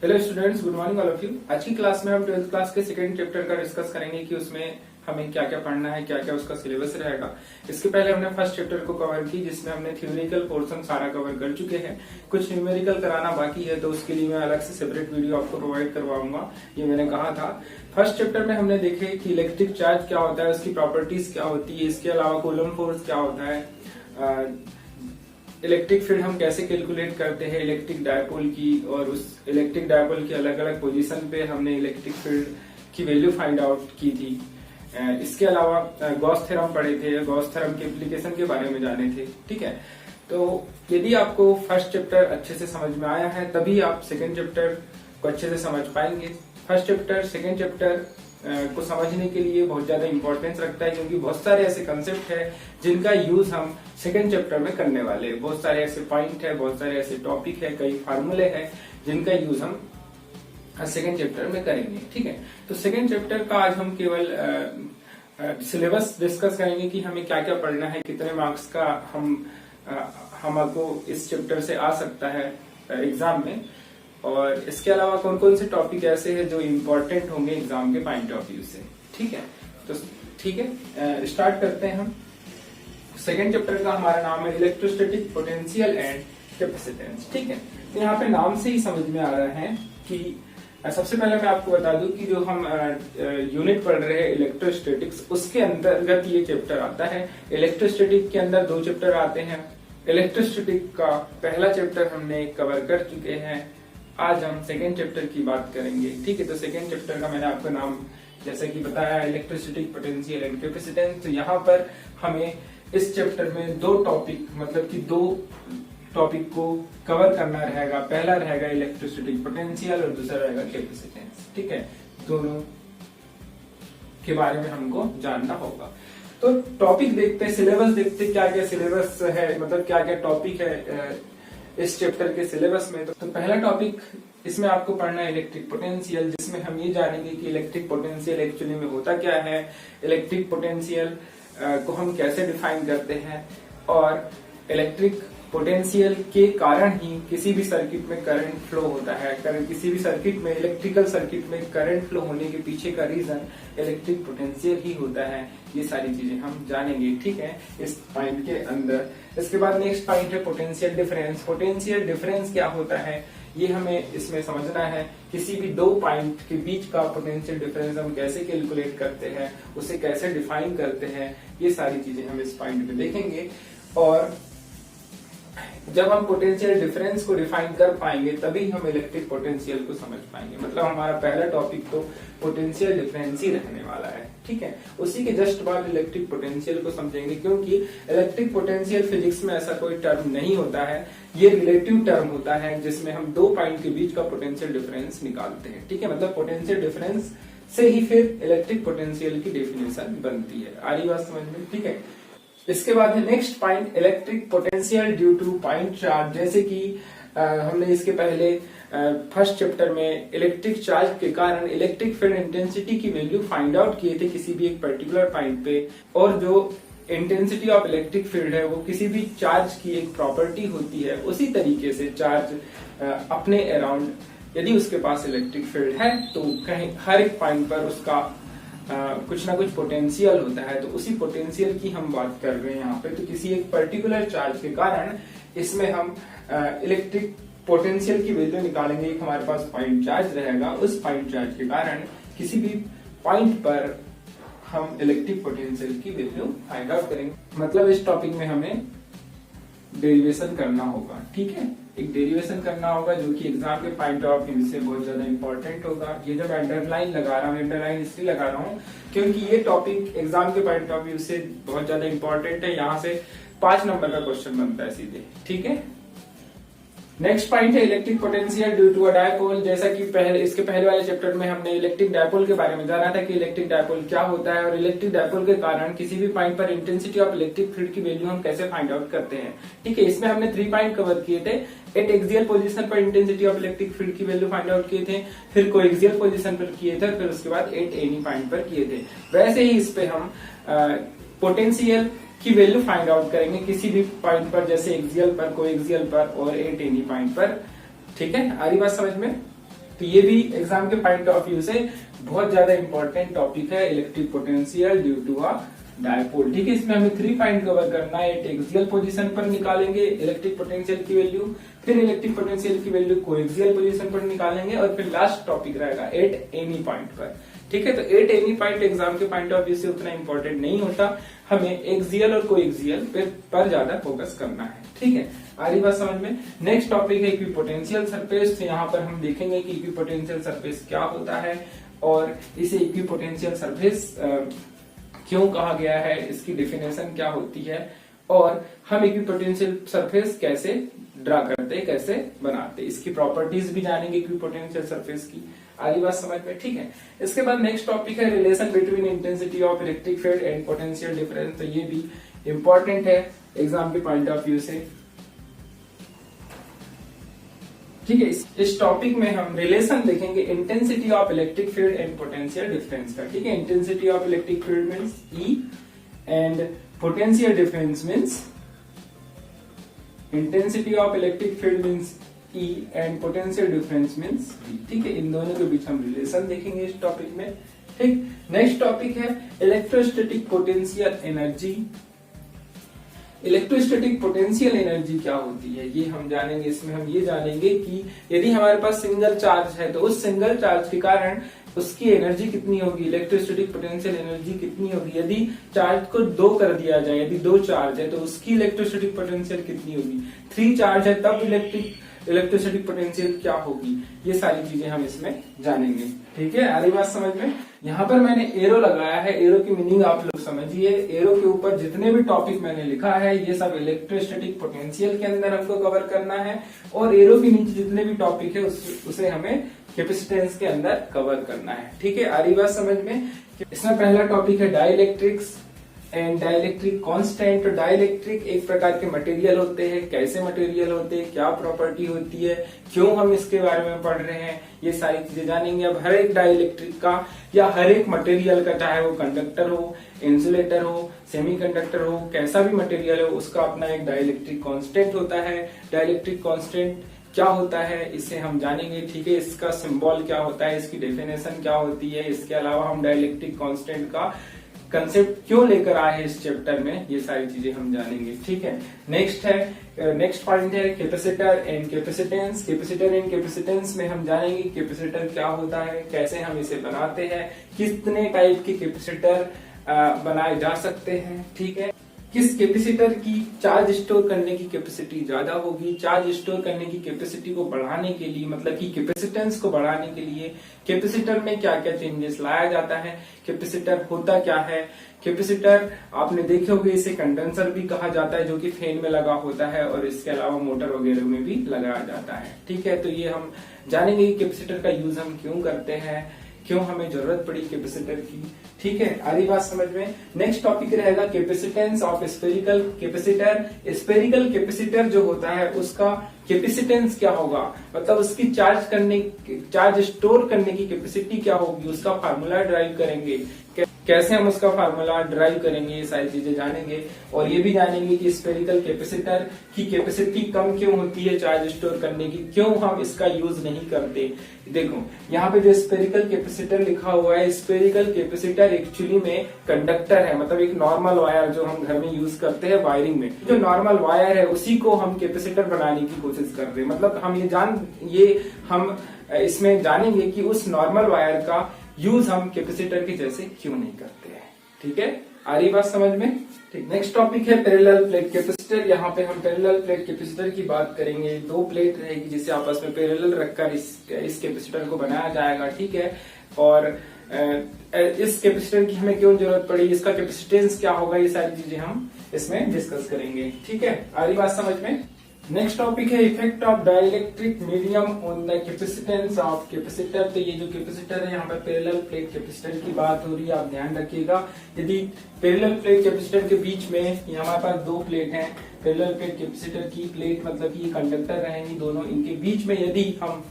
Hello students, good morning all of you. आज की class में हम 12th क्लास के सेकंड चैप्टर का डिस्कस करेंगे कि उसमें हमें क्या क्या पढ़ना है, क्या क्या उसका सिलेबस रहेगा। इसके पहले हमने फर्स्ट चैप्टर को कवर की, जिसमें हमने थ्योरेटिकल पोर्शन सारा कवर कर चुके हैं। कुछ न्यूमेरिकल कराना बाकी है, तो उसके लिए मैं अलग से सेपरेट वीडियो आपको प्रोवाइड करवाऊंगा, ये मैंने कहा था। फर्स्ट चैप्टर में हमने देखे कि इलेक्ट्रिक चार्ज क्या होता है, उसकी प्रॉपर्टीज क्या होती है, इसके अलावा कूलम फोर्स क्या होता है, इलेक्ट्रिक फील्ड हम कैसे कैलकुलेट करते हैं इलेक्ट्रिक डायपोल की, और उस इलेक्ट्रिक डायपोल की अलग अलग पोजीशन पे हमने इलेक्ट्रिक फील्ड की वैल्यू फाइंड आउट की थी। इसके अलावा गॉस थ्योरम पढ़े थे, गॉस थ्योरम के एप्लीकेशन के बारे में जाने थे। ठीक है, तो यदि आपको फर्स्ट चैप्टर अच्छे से समझ में आया है तभी आप सेकेंड चैप्टर को अच्छे से समझ पाएंगे। फर्स्ट चैप्टर सेकेंड चैप्टर को समझने के लिए बहुत ज्यादा इंपॉर्टेंस रखता है, क्योंकि बहुत सारे ऐसे कंसेप्ट है जिनका यूज हम सेकंड चैप्टर में करने वाले हैं। बहुत सारे ऐसे पॉइंट है, बहुत सारे ऐसे टॉपिक है, कई फार्मूले हैं जिनका यूज हम सेकंड चैप्टर में करेंगे। ठीक है, तो सेकंड चैप्टर का आज हम केवल सिलेबस डिस्कस करेंगे कि हमें क्या क्या पढ़ना है, कितने मार्क्स का हमको इस चैप्टर से आ सकता है एग्जाम में, और इसके अलावा कौन कौन से टॉपिक ऐसे हैं जो इम्पोर्टेंट होंगे एग्जाम के पॉइंट ऑफ व्यू से। ठीक है, तो ठीक है, स्टार्ट करते हैं हम। सेकेंड चैप्टर का हमारा नाम है इलेक्ट्रोस्टैटिक पोटेंशियल एंड कैपेसिटेंस। ठीक है, तो यहाँ पे नाम से ही समझ में आ रहा है कि सबसे पहले मैं आपको बता दूं कि जो हम यूनिट पढ़ रहे हैं इलेक्ट्रोस्टैटिक्स, उसके अंतर्गत ये चैप्टर आता है। इलेक्ट्रोस्टैटिक के अंदर दो चैप्टर आते हैं। इलेक्ट्रोस्टैटिक का पहला चैप्टर हमने कवर कर चुके हैं, आज हम सेकेंड चैप्टर की बात करेंगे। ठीक है, तो सेकेंड चैप्टर का मैंने आपको नाम जैसे कि बताया इलेक्ट्रोस्टैटिक पोटेंशियल एंड कैपेसिटेंस। तो यहाँ पर हमें इस चैप्टर में दो टॉपिक, मतलब कि दो टॉपिक को कवर करना रहेगा। पहला रहेगा इलेक्ट्रोस्टैटिक पोटेंशियल और दूसरा रहेगा कैपेसिटेंस। ठीक है, दोनों के बारे में हमको जानना होगा। तो टॉपिक देखते हैं, सिलेबस देखते हैं, क्या क्या सिलेबस है, मतलब क्या क्या टॉपिक है इस चैप्टर के सिलेबस में। तो पहला टॉपिक इसमें आपको पढ़ना है इलेक्ट्रिक पोटेंशियल, जिसमें हम ये जानेंगे कि इलेक्ट्रिक पोटेंशियल एक्चुअली में होता क्या है, इलेक्ट्रिक पोटेंशियल को हम कैसे डिफाइन करते हैं, और इलेक्ट्रिक पोटेंशियल के कारण ही किसी भी सर्किट में करंट फ्लो होता है। किसी भी सर्किट में, इलेक्ट्रिकल सर्किट में करंट फ्लो होने के पीछे का रीजन इलेक्ट्रिक पोटेंशियल ही होता है। ये सारी चीजें हम जानेंगे। ठीक है, इस पॉइंट के अंदर। इसके बाद नेक्स्ट पॉइंट है पोटेंशियल डिफरेंस। पोटेंशियल डिफरेंस क्या होता है ये हमें इसमें समझना है। किसी भी दो पॉइंट के बीच का पोटेंशियल डिफरेंस हम कैसे कैलकुलेट करते हैं, उसे कैसे डिफाइन करते हैं, ये सारी चीजें हम इस पॉइंट में देखेंगे। और जब हम पोटेंशियल डिफरेंस को डिफाइन कर पाएंगे तभी हम इलेक्ट्रिक पोटेंशियल को समझ पाएंगे। मतलब हमारा पहला टॉपिक तो पोटेंशियल डिफरेंस ही रहने वाला है। ठीक है, उसी के जस्ट बाद इलेक्ट्रिक पोटेंशियल को समझेंगे, क्योंकि इलेक्ट्रिक पोटेंशियल फिजिक्स में ऐसा कोई टर्म नहीं होता है। ये रिलेटिव टर्म होता है जिसमें हम दो पॉइंट के बीच का पोटेंशियल डिफरेंस निकालते हैं। ठीक है, मतलब पोटेंशियल डिफरेंस से ही फिर इलेक्ट्रिक पोटेंशियल की डेफिनेशन बनती है। आ रही बात समझ में? ठीक है, इसके बाद है next point electric potential due two point charge. जैसे कि हमने इसके पहले फर्स्ट चैप्टर में इलेक्ट्रिक चार्ज के कारण इलेक्ट्रिक फील्ड इंटेंसिटी की वैल्यू फाइंड आउट किए थे किसी भी एक पर्टिकुलर पॉइंट पे, और जो इंटेंसिटी ऑफ इलेक्ट्रिक फील्ड है वो किसी भी चार्ज की एक प्रॉपर्टी होती है। उसी तरीके से चार्ज अपने अराउंड यदि उसके पास इलेक्ट्रिक फील्ड है तो कहीं हर एक पॉइंट पर उसका कुछ ना कुछ पोटेंशियल होता है। तो उसी पोटेंशियल की हम बात कर रहे हैं यहाँ पे। तो किसी एक पर्टिकुलर चार्ज के कारण इसमें हम इलेक्ट्रिक पोटेंशियल की वैल्यू निकालेंगे। एक हमारे पास पॉइंट चार्ज रहेगा, उस पॉइंट चार्ज के कारण किसी भी पॉइंट पर हम इलेक्ट्रिक पोटेंशियल की वैल्यू फाइंड आउट करेंगे। मतलब इस टॉपिक में हमें डेरिवेशन करना होगा। ठीक है, एक डेरिवेशन करना होगा जो कि एग्जाम के पॉइंट ऑफ व्यू से बहुत ज्यादा इंपॉर्टेंट होगा। ये जब अंडरलाइन लगा रहा हूँ, अंडरलाइन इसलिए लगा रहा हूँ क्योंकि ये टॉपिक एग्जाम के पॉइंट ऑफ व्यू से बहुत ज्यादा इंपॉर्टेंट है। यहाँ से 5 नंबर का क्वेश्चन बनता है सीधे। ठीक है, नेक्स्ट पॉइंट है electric potential due to a dipole. जैसा कि इसके पहले वाले चैप्टर में हमने इलेक्ट्रिक डायपोल के बारे में जाना था कि इलेक्ट्रिक डायपोल क्या होता है, और इलेक्ट्रिक डायपोल के कारण किसी भी पॉइंट पर इंटेंसिटी ऑफ इलेक्ट्रिक फील्ड की वैल्यू हम कैसे फाइंड आउट करते हैं। ठीक है, इसमें हमने 3 पॉइंट कवर किए थे। एट एक्सियल पोजीशन पर इंटेंसिटी ऑफ इलेक्ट्रिक फील्ड की वैल्यू फाइंड आउट किए थे, फिर कोएक्सियल पोजीशन पर किए थे, फिर उसके बाद एट एनी पॉइंट पर किए थे। वैसे ही इस पे हम पोटेंशियल की वैल्यू फाइंड आउट करेंगे किसी भी पॉइंट पर, जैसे एक्सियल पर, कोएक्सियल पर और एट एनी पॉइंट पर। ठीक है, आ रही बात समझ में? तो ये भी एग्जाम के पॉइंट ऑफ व्यू से बहुत ज्यादा इंपॉर्टेंट टॉपिक है, electric potential due to a dipole. ठीक है, इसमें हमें 3 पॉइंट कवर करना है। एक एक्सियल पोजीशन पर निकालेंगे इलेक्ट्रिक पोटेंशियल की वैल्यू, फिर इलेक्ट्रिक पोटेंशियल की वैल्यू कोएक्सियल पोजीशन पर निकालेंगे, और फिर लास्ट टॉपिक रहेगा एट एनी पॉइंट पर। ठीक है, तो एट एनी पॉइंट एग्जाम के पॉइंट ऑफ व्यू से उतना इंपॉर्टेंट नहीं होता, हमें एक्सियल और कोएक्सियल पर ज्यादा फोकस करना है। ठीक है, आ रही बात समझ में। नेक्स्ट टॉपिक है इक्विपोटेंशियल सरफेस। तो यहाँ पर हम देखेंगे कि इक्विपोटेंशियल सरफेस क्या होता है और इसे इक्विपोटेंशियल सरफेस क्यों कहा गया है, इसकी डेफिनेशन क्या होती है, और हम इक्विपोटेंशियल सरफेस कैसे ड्रा करते, कैसे बनाते, इसकी प्रॉपर्टीज भी जानेंगे इक्विपोटेंशियल सरफेस की। आगे बात समझ में। ठीक है, इसके बाद नेक्स्ट टॉपिक है relation between intensity of electric field and potential difference. तो ये भी इंपॉर्टेंट है एग्जाम के पॉइंट ऑफ व्यू से। ठीक है, इस टॉपिक में हम रिलेशन देखेंगे intensity of electric field and potential difference का। ठीक है, intensity of electric field means E and potential difference means intensity of electric field means E and potential difference means V। ठीक है, इन दोनों के बीच हम रिलेशन देखेंगे इस टॉपिक में। ठीक, नेक्स्ट टॉपिक है electrostatic potential energy. Electrostatic potential energy क्या होती है ये हम जानेंगे। इसमें हम ये जानेंगे कि यदि हमारे पास सिंगल चार्ज है तो उस सिंगल चार्ज के कारण उसकी एनर्जी कितनी होगी, इलेक्ट्रोस्टैटिक पोटेंशियल एनर्जी कितनी होगी। यदि चार्ज को 2 कर दिया जाए, यदि 2 चार्ज है तो उसकी इलेक्ट्रोस्टैटिक पोटेंशियल कितनी होगी, 3 चार्ज है तब इलेक्ट्रोस्टैटिक पोटेंशियल क्या होगी, ये सारी चीजें हम इसमें जानेंगे। ठीक है, आ रही बात समझ में। यहाँ पर मैंने एरो लगाया है, एरो की मीनिंग आप लोग समझिए। एरो के ऊपर जितने भी टॉपिक मैंने लिखा है ये सब इलेक्ट्रोस्टैटिक पोटेंशियल के अंदर हमको कवर करना है, और एरो के नीचे जितने भी टॉपिक है उसे हमें कैपेसिटेंस के अंदर कवर करना है। ठीक है, आ रही बात समझ में। इसमें पहला टॉपिक है डाइलेक्ट्रिक्स एंड डाइलेक्ट्रिक कांस्टेंट। तो डाइलेक्ट्रिक एक प्रकार के मटेरियल होते हैं, कैसे मटेरियल होते हैं, क्या प्रॉपर्टी होती है, क्यों हम इसके बारे में पढ़ रहे हैं, ये सारी चीजें जानेंगे। अब हर एक डाइलेक्ट्रिक का या हर एक मटेरियल का, चाहे वो कंडक्टर हो, इंसुलेटर हो, सेमीकंडक्टर हो, कैसा भी मटेरियल हो, उसका अपना एक डाइलेक्ट्रिक कांस्टेंट होता है। डाइलेक्ट्रिक कांस्टेंट क्या होता है इसे हम जानेंगे। ठीक है, इसका सिंबल क्या होता है, इसकी डेफिनेशन क्या होती है। इसके अलावा हम डाइलेक्ट्रिक कांस्टेंट का कंसेप्ट क्यों लेकर आए हैं इस चैप्टर में, ये सारी चीजें हम जानेंगे। ठीक है, नेक्स्ट पॉइंट है capacitor and capacitance. Capacitor and capacitance में हम जानेंगे कैपेसिटर क्या होता है, कैसे हम इसे बनाते हैं, कितने टाइप के कैपेसिटर बनाए जा सकते हैं। ठीक है, किस कैपेसिटर की चार्ज स्टोर करने की कैपेसिटी ज्यादा होगी, चार्ज स्टोर करने की कैपेसिटी को बढ़ाने के लिए, मतलब कि कैपेसिटेंस को बढ़ाने के लिए कैपेसिटर में क्या क्या चेंजेस लाया जाता है, कैपेसिटर होता क्या है। कैपेसिटर आपने देखे होंगे, इसे कंडेंसर भी कहा जाता है जो कि फैन में लगा होता है, और इसके अलावा मोटर वगैरह में भी लगाया जाता है। ठीक है, तो ये हम जानेंगे कि कैपेसिटर का यूज हम क्यों करते हैं, क्यों हमें जरूरत पड़ी कैपेसिटर की। ठीक है, आ रही बात समझ में। नेक्स्ट टॉपिक रहेगा capacitance of spherical capacitor. Spherical capacitor जो होता है उसका कैपेसिटेंस क्या होगा, मतलब उसकी चार्ज स्टोर करने की कैपेसिटी क्या होगी, उसका फार्मूला ड्राइव करेंगे, कैसे हम उसका फार्मूला ड्राइव करेंगे, ये सारी चीजें जानेंगे। और ये भी जानेंगे कि स्फेरिकल कैपेसिटर की कैपेसिटी कम क्यों होती है चार्ज स्टोर करने की, क्यों हम इसका यूज नहीं करते। देखो यहाँ पे जो स्फेरिकल कैपेसिटर लिखा हुआ है, स्फेरिकल कैपेसिटर एक्चुअली में कंडक्टर है, मतलब एक नॉर्मल वायर जो हम घर में यूज करते हैं वायरिंग में, जो नॉर्मल वायर है उसी को हम कैपेसिटर बनाने की कोशिश कर रहे हैं। मतलब हम इसमें जानेंगे कि उस नॉर्मल वायर का यूज हम कैपेसिटर के जैसे क्यों नहीं करते हैं। ठीक है, आ रही बात समझ में। ठीक, नेक्स्ट टॉपिक है पैरेलल प्लेट कैपेसिटर। यहाँ पे हम पैरेलल प्लेट कैपेसिटर की बात करेंगे। 2 प्लेट रहेगी जिसे आपस में पैरेलल रखकर इस कैपेसिटर को बनाया जाएगा। ठीक है, और इस कैपेसिटर की हमें क्यों जरूरत पड़ी, इसका कैपेसिटेंस क्या होगा, ये सारी चीजें हम इसमें डिस्कस करेंगे। ठीक है, आ रही बात समझ में। नेक्स्ट टॉपिक है effect of dielectric medium on the capacitance of capacitor. तो ये जो कैपेसिटर है यहाँ पर पैरेलल प्लेट कैपेसिटर की बात हो रही है, आप ध्यान रखिएगा। यदि पैरेलल प्लेट कैपेसिटर के बीच में हमारे पास 2 प्लेट हैं, पैरेलल प्लेट कैपेसिटर की प्लेट मतलब कि ये कंडक्टर रहेंगी दोनों, इनके बीच में यदि हम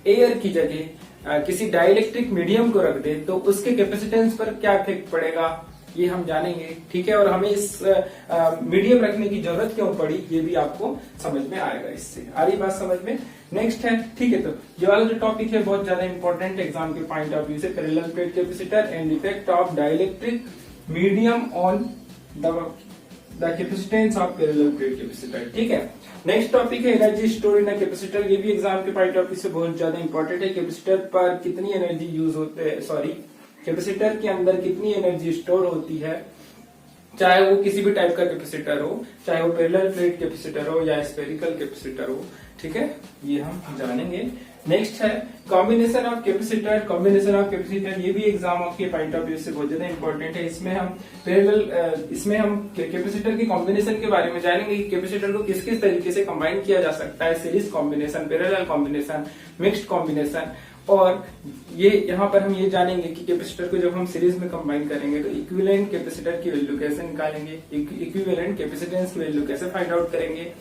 एयर की जगह किसी डाइलेक्ट्रिक मीडियम को रख दे तो उसके कैपेसिटेंस पर क्या इफेक्ट पड़ेगा, ये हम जानेंगे। ठीक है, और हमें इस मीडियम रखने की जरूरत क्यों पड़ी ये भी आपको समझ में आएगा इससे। आ रही बात समझ में। नेक्स्ट है, ठीक है, तो ये वाला जो टॉपिक है बहुत ज्यादा इंपॉर्टेंट एग्जाम के पॉइंट ऑफ व्यू से, parallel plate capacitor and effect of dielectric medium on the capacitance of parallel plate capacitor. ठीक है, नेक्स्ट टॉपिक है एनर्जी स्टोर इन कैपेसिटर। ये भी एग्जाम के पॉइंट ऑफ व्यू से बहुत ज्यादा इंपॉर्टेंट है। कैपेसिटर पर कितनी एनर्जी यूज होते है, सॉरी, कैपेसिटर के अंदर कितनी एनर्जी स्टोर होती है, चाहे वो किसी भी टाइप का कैपेसिटर हो, चाहे वो पैरेलल प्लेट कैपेसिटर हो या स्फेरिकल कैपेसिटर हो। ठीक है, ये हम जानेंगे। नेक्स्ट है combination of capacitor. Combination of capacitor ये भी एग्जाम के पॉइंट ऑफ व्यू से बहुत ज्यादा इंपॉर्टेंट है। इसमें हम कैपेसिटर के कॉम्बिनेशन के बारे में जानेंगे कि कैपेसिटर को किस किस तरीके से कंबाइन किया जा सकता है, series combination, parallel combination, mixed combination. और ये यहाँ पर हम ये जानेंगे कि कैपेसिटर को जब हम सीरीज में कंबाइन करेंगे तो इक्विवेलेंट कैपेसिटर की वैल्यू कैसे निकालेंगे, इक्विवेलेंट कैपेसिटेंस की वैल्यू कैसे फाइंड आउट करेंगे।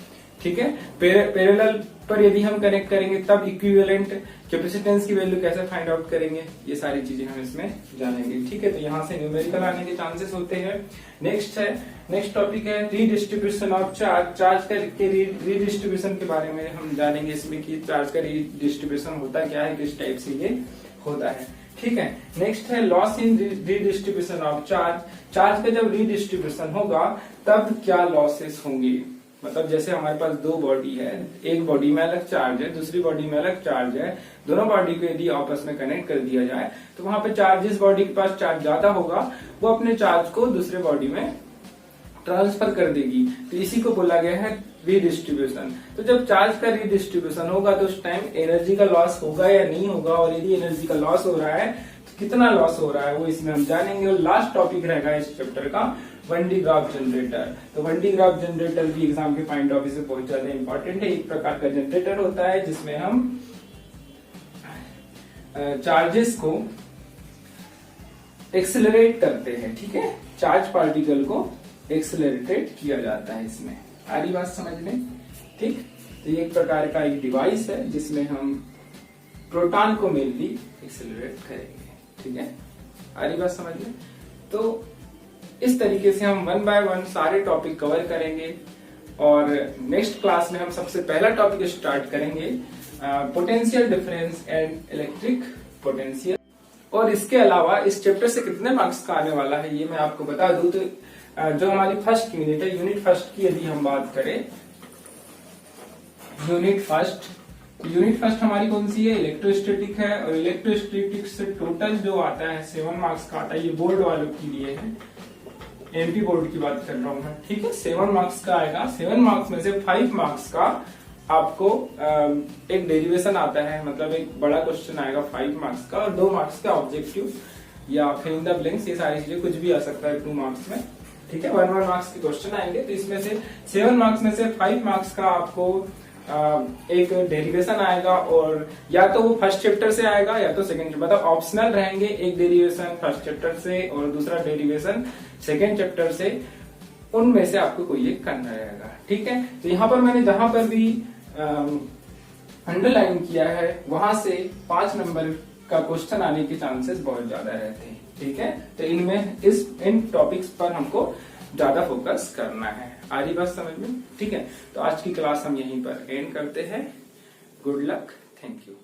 ठीक है, पैरेलल पर यदि हम कनेक्ट करेंगे तब इक्विवेलेंट कैपेसिटेंस की वैल्यू कैसे फाइंड आउट करेंगे, ये सारी चीजें हम इसमें जानेंगे। ठीक है, तो यहाँ से न्यूमेरिकल आने के चांसेस होते हैं। नेक्स्ट टॉपिक है रीडिस्ट्रीब्यूशन ऑफ चार्ज। चार्ज के रीडिस्ट्रीब्यूशन के बारे में हम जानेंगे इसमें कि चार्ज का रीडिस्ट्रीब्यूशन होता क्या है, किस टाइप से ये होता है। ठीक है, नेक्स्ट है loss in redistribution of charge. Charge का जब रीडिस्ट्रीब्यूशन होगा तब क्या लॉसेस होंगे, मतलब जैसे हमारे पास दो बॉडी है, एक बॉडी में अलग चार्ज है, दूसरी बॉडी में अलग चार्ज है, दोनों बॉडी को यदि आपस में कनेक्ट कर दिया जाए तो वहां पे चार्ज, जिस बॉडी के पास चार्ज ज्यादा होगा वो अपने चार्ज को दूसरे बॉडी में ट्रांसफर कर देगी, तो इसी को बोला गया है रीडिस्ट्रीब्यूशन। तो जब चार्ज का रीडिस्ट्रीब्यूशन होगा तो उस टाइम एनर्जी का लॉस होगा या नहीं होगा, और यदि एनर्जी का लॉस हो रहा है तो कितना लॉस हो रहा है वो इसमें हम जानेंगे। और लास्ट टॉपिक रहेगा इस चैप्टर का वन डी ग्राफ जनरेटर। तो वन डी ग्राफ जनरेटर भी एग्जाम के पॉइंट ऑफ व्यू से बहुत ज्यादा इंपॉर्टेंट है। एक प्रकार का जनरेटर होता है जिसमें हम चार्जेस को एक्सेलरेट करते हैं। ठीक है, चार्ज पार्टिकल को एक्सेलरेटेड किया जाता है इसमें। आ रही बात समझ में? ठीक, तो ये एक प्रकार का एक डिवाइस है जिसमें हम प्रोटॉन को मेनली एक्सेलरेट करेंगे। ठीक है, आ रही बात समझ में? तो इस तरीके से हम वन बाय वन सारे टॉपिक कवर करेंगे और नेक्स्ट क्लास में हम सबसे पहला टॉपिक स्टार्ट करेंगे potential difference and electric potential. और इसके अलावा इस चैप्टर से कितने मार्क्स का आने वाला है ये मैं आपको बता दूं। तो जो हमारी फर्स्ट यूनिट है, यूनिट फर्स्ट की यदि हम बात करें, यूनिट फर्स्ट हमारी कौन सी है, इलेक्ट्रोस्टैटिक है। और इलेक्ट्रोस्टैटिक से टोटल जो आता है 7 मार्क्स का आता है। ये बोर्ड वालों के लिए है, एमपी बोर्ड की बात कर रहा हूं मैं। ठीक है, 7 मार्क्स का आएगा। 7 मार्क्स में से 5 मार्क्स का आपको एक डेरिवेशन आता है, मतलब एक बड़ा क्वेश्चन आएगा 5 मार्क्स का, और 2 मार्क्स का ऑब्जेक्टिव या फिल इन द ब्लैंक्स, ये सारी चीजें कुछ भी आ सकता है 2 मार्क्स में। ठीक है, 1 मार्क्स के क्वेश्चन आएंगे। तो इसमें से 7 मार्क्स में से 5 मार्क्स का आपको एक डेरिवेशन आएगा, और या तो वो फर्स्ट चैप्टर से आएगा या तो सेकंड, मतलब ऑप्शनल रहेंगे। एक डेरिवेशन फर्स्ट चैप्टर से और दूसरा डेरिवेशन सेकंड चैप्टर से, उनमें से आपको कोई एक करना रहेगा। ठीक है, तो यहाँ पर मैंने जहां पर भी अंडरलाइन किया है वहां से 5 नंबर का क्वेश्चन आने के चांसेस बहुत ज्यादा रहते हैं। ठीक है, तो इन टॉपिक्स पर हमको ज्यादा फोकस करना है। आ रही बात समझ में? ठीक है, तो आज की क्लास हम यहीं पर एंड करते हैं। Good luck, thank you.